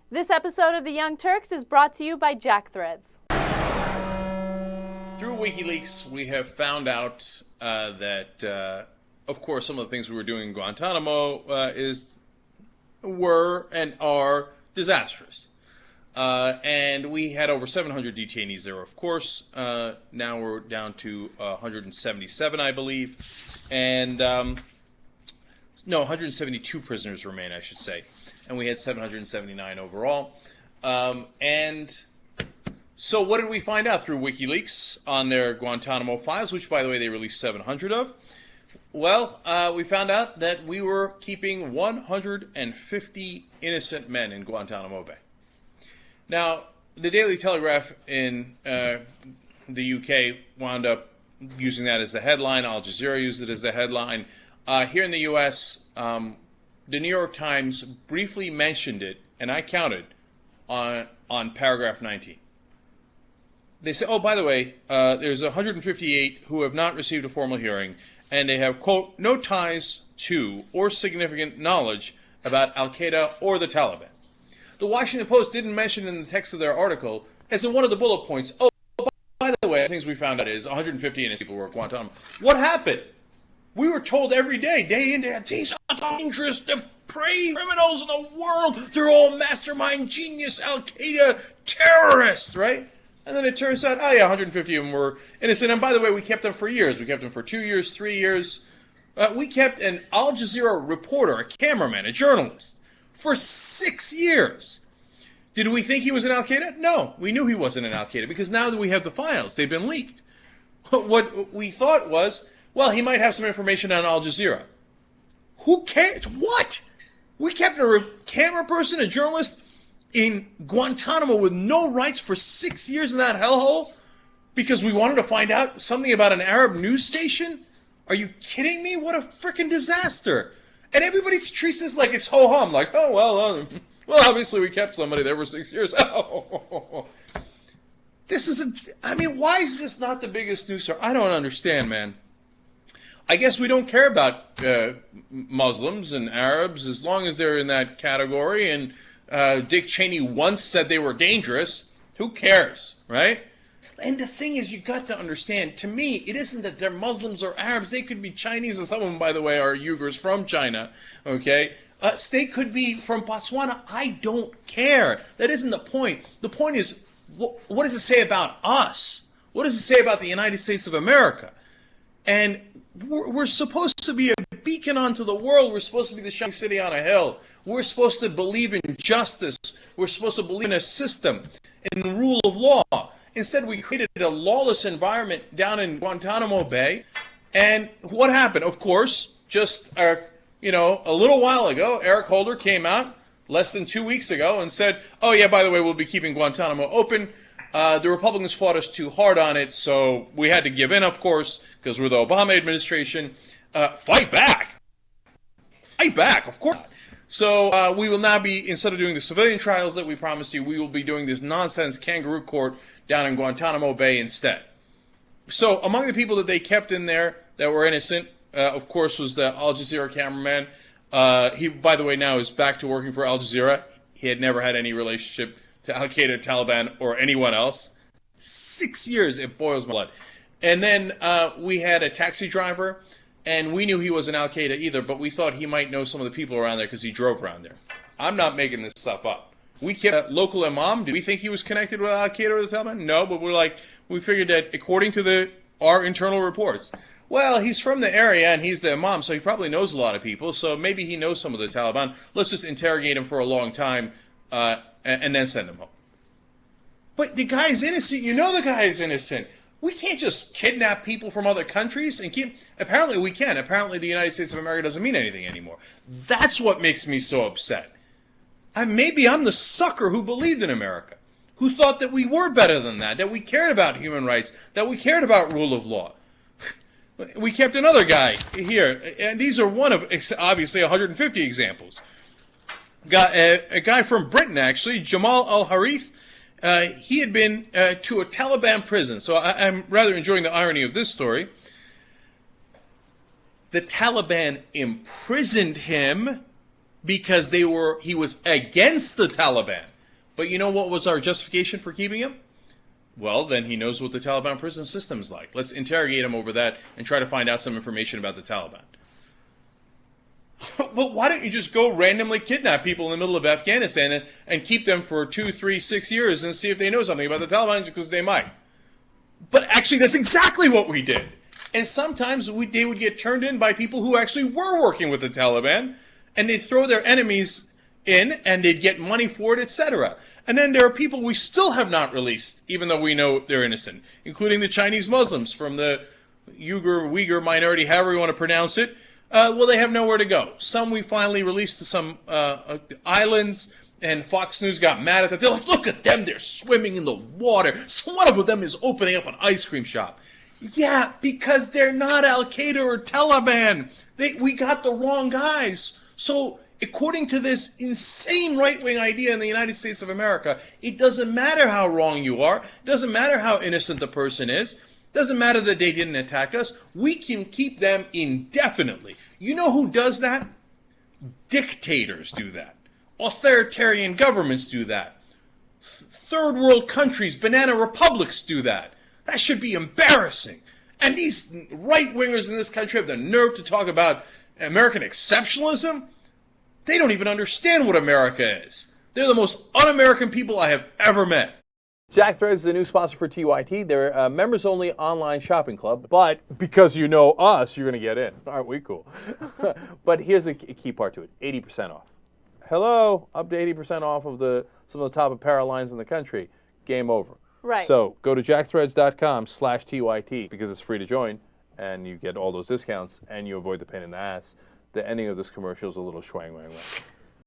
This episode of The Young Turks is brought to you by Jackthreads. Through Wikileaks, we have found out that, of course, some of the things we were doing in Guantanamo were and are disastrous. And we had over 700 detainees there, of course. Now we're down to 177, I believe. And, 172 prisoners remain, I should say. And we had 779 overall. And so what did we find out through Wikileaks on their Guantanamo files, which, by the way, they released 700 of? Well, we found out that we were keeping 150 innocent men in Guantanamo Bay. Now, the Daily Telegraph in the UK wound up using that as the headline. Al Jazeera used it as the headline. Here in the US, the New York Times briefly mentioned it, and I counted on paragraph 19. They say, oh, by the way, there's 158 who have not received a formal hearing, and they have, quote, no ties to or significant knowledge about Al-Qaeda or the Taliban. The Washington Post didn't mention in the text of their article, as in one of the bullet points, oh, by the way, the things we found out is 150 innocent people were at Guantanamo. What happened? We were told every day, day in, day out, these are dangerous, depraved criminals in the world. They're all mastermind, genius, Al-Qaeda terrorists, right? And then it turns out, 150 of them were innocent. And by the way, we kept them for years. We kept them for 2 years, 3 years. We kept an Al Jazeera reporter, a cameraman, a journalist, for 6 years. Did we think he was in Al-Qaeda? No, we knew he wasn't in Al-Qaeda because now that we have the files, they've been leaked. What we thought was, well, he might have some information on Al Jazeera. Who cares? What? We kept a camera person, a journalist, in Guantanamo with no rights for 6 years in that hellhole because we wanted to find out something about an Arab news station? Are you kidding me? What a freaking disaster. And everybody treats this like it's ho-hum, like, oh, well, obviously we kept somebody there for 6 years. Why is this not the biggest news story? I don't understand, man. I guess we don't care about Muslims and Arabs as long as they're in that category. And Dick Cheney once said they were dangerous. Who cares, right? And the thing is, you got to understand, to me, it isn't that they're Muslims or Arabs. They could be Chinese, and some of them, by the way, are Uyghurs from China, okay? They could be from Botswana. I don't care. That isn't the point. The point is, what does it say about us? What does it say about the United States of America? And we're supposed to be a beacon onto the world. We're supposed to be the shining city on a hill. We're supposed to believe in justice. We're supposed to believe in a system, in the rule of law. Instead, we created a lawless environment down in Guantanamo Bay. And what happened? Of course, just a little while ago, Eric Holder came out less than 2 weeks ago and said, oh, yeah, by the way, we'll be keeping Guantanamo open. The Republicans fought us too hard on it, so we had to give in, of course, because we're the Obama administration. Fight back. Fight back, of course. So we will now be, instead of doing the civilian trials that we promised you, we will be doing this nonsense kangaroo court down in Guantanamo Bay instead. So among the people that they kept in there that were innocent, of course, was the Al Jazeera cameraman. He, by the way, now is back to working for Al Jazeera. He had never had any relationship to Al-Qaeda, Taliban, or anyone else. 6 years, it boils my blood. And then we had a taxi driver, and we knew he wasn't Al-Qaeda either, but we thought he might know some of the people around there because he drove around there. I'm not making this stuff up. We kept a local imam. Did we think he was connected with Al-Qaeda or the Taliban? No, but we figured that according to our internal reports, well, he's from the area and he's the imam, so he probably knows a lot of people, so maybe he knows some of the Taliban. Let's just interrogate him for a long time and then send him home. But the guy's innocent. You know the guy is innocent. We can't just kidnap people from other countries and keep... Apparently we can. Apparently the United States of America doesn't mean anything anymore. That's what makes me so upset. Maybe I'm the sucker who believed in America, who thought that we were better than that we cared about human rights, that we cared about rule of law. We kept another guy here, and these are one of, obviously, 150 examples. A guy from Britain, actually, Jamal al-Harith. He had been to a Taliban prison, so I'm rather enjoying the irony of this story. The Taliban imprisoned him because he was against the Taliban. But you know what was our justification for keeping him? Well, then he knows what the Taliban prison system's like. Let's interrogate him over that and try to find out some information about the Taliban. Well, why don't you just go randomly kidnap people in the middle of Afghanistan and keep them for 2, 3, 6 years and see if they know something about the Taliban, because they might. But actually, that's exactly what we did. And sometimes they would get turned in by people who actually were working with the Taliban, and they'd throw their enemies in, and they'd get money for it, etc. And then there are people we still have not released, even though we know they're innocent, including the Chinese Muslims from the Uyghur minority, however you want to pronounce it. Well, they have nowhere to go. Some we finally released to some islands, and Fox News got mad at that. They're like, look at them, they're swimming in the water. So one of them is opening up an ice cream shop. Yeah, because they're not Al-Qaeda or Taliban. We got the wrong guys. So according to this insane right-wing idea in the United States of America, it doesn't matter how wrong you are. It doesn't matter how innocent the person is. It doesn't matter that they didn't attack us. We can keep them indefinitely. You know who does that? Dictators do that. Authoritarian governments do that. Third world countries, banana republics do that. That should be embarrassing. And these right-wingers in this country have the nerve to talk about American exceptionalism? They don't even understand what America is. They're the most un-American people I have ever met. Jack Threads is a new sponsor for TYT. They're a members-only online shopping club, but because you know us, you're going to get in. Aren't we cool? But here's the key part to it, 80% off. Hello, up to 80% off of some of the top apparel lines in the country. Game over. Right. So go to jackthreads.com/TYT because it's free to join, and you get all those discounts, and you avoid the pain in the ass. The ending of this commercial is a little schwang wang wang.